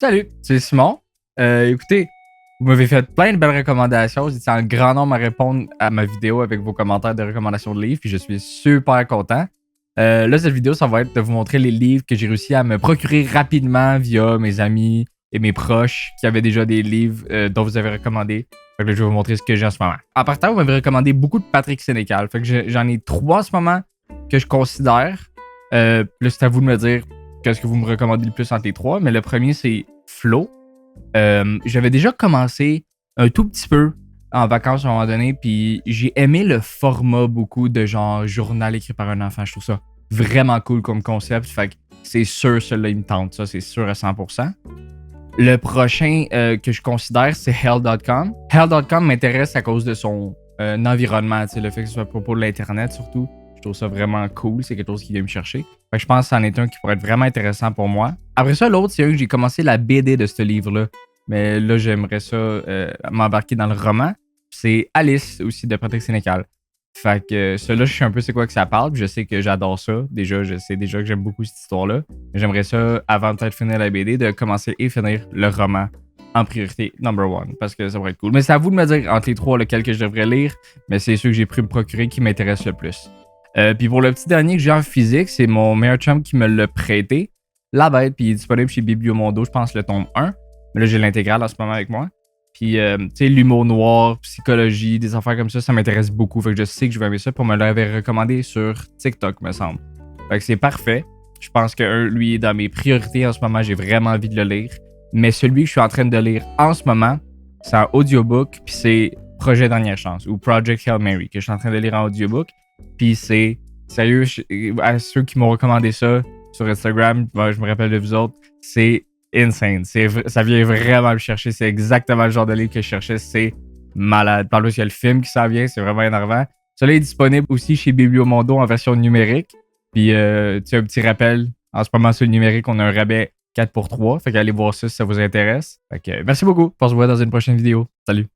Salut, c'est Simon. Écoutez, vous m'avez fait plein de belles recommandations. Vous étiez en grand nombre à répondre à ma vidéo avec vos commentaires de recommandations de livres, puis je suis super content. Là, cette vidéo, ça va être de vous montrer les livres que j'ai réussi à me procurer rapidement via mes amis et mes proches qui avaient déjà des livres dont vous avez recommandé. Fait que là, je vais vous montrer ce que j'ai en ce moment. En partant, vous m'avez recommandé beaucoup de Patrick Sénécal. Fait que j'en ai 3 en ce moment que je considère. Là, c'est à vous de me dire qu'est-ce que vous me recommandez le plus entre les 3. Mais le premier, c'est Flow. J'avais déjà commencé un tout petit peu en vacances à un moment donné, puis j'ai aimé le format beaucoup de genre journal écrit par un enfant. Je trouve ça vraiment cool comme concept. Fait que c'est sûr, celui-là, il me tente. Ça, c'est sûr à 100%. Le prochain que je considère, c'est Hell.com. Hell.com m'intéresse à cause de son environnement, le fait que ce soit à propos de l'Internet surtout. Je trouve ça vraiment cool. C'est quelque chose qui vient me chercher. Fait que je pense que c'en est un qui pourrait être vraiment intéressant pour moi. Après ça, l'autre, c'est un que j'ai commencé la BD de ce livre-là. Mais là, j'aimerais ça m'embarquer dans le roman. C'est Alice aussi de Patrick Sénécal. Fait que celui-là, je sais un peu c'est quoi que ça parle. Puis je sais que j'adore ça. Déjà, je sais déjà que j'aime beaucoup cette histoire-là. J'aimerais ça, avant de peut-être finir la BD, de commencer et finir le roman en priorité number one. Parce que ça pourrait être cool. Mais c'est à vous de me dire entre les 3 lequel que je devrais lire. Mais c'est ceux que j'ai pu me procurer qui m'intéressent le plus. Puis pour le petit dernier que j'ai en physique, c'est mon meilleur chum qui me l'a prêté. La Bête, puis il est disponible chez Bibliomondo, je pense le tome 1. Mais là, j'ai l'intégrale en ce moment avec moi. Puis, tu sais, l'humour noir, psychologie, des affaires comme ça m'intéresse beaucoup. Fait que je sais que je vais aimer ça pour me l'avoir recommandé sur TikTok, me semble. Fait que c'est parfait. Je pense que lui est dans mes priorités en ce moment. J'ai vraiment envie de le lire. Mais celui que je suis en train de lire en ce moment, c'est un audiobook, puis c'est Projet Dernière Chance ou Project Hail Mary que je suis en train de lire en audiobook. Puis c'est sérieux, à ceux qui m'ont recommandé ça sur Instagram, je me rappelle de vous autres, c'est insane. Ça vient vraiment me chercher. C'est exactement le genre de livre que je cherchais. C'est malade. Par plus, il y a le film qui s'en vient. C'est vraiment énervant. Celui-là est disponible aussi chez Bibliomondo en version numérique. Puis, tu sais, un petit rappel. En ce moment, sur le numérique, on a un rabais 4 pour 3. Fait qu'allez voir ça si ça vous intéresse. Fait que, merci beaucoup. On se voit dans une prochaine vidéo. Salut.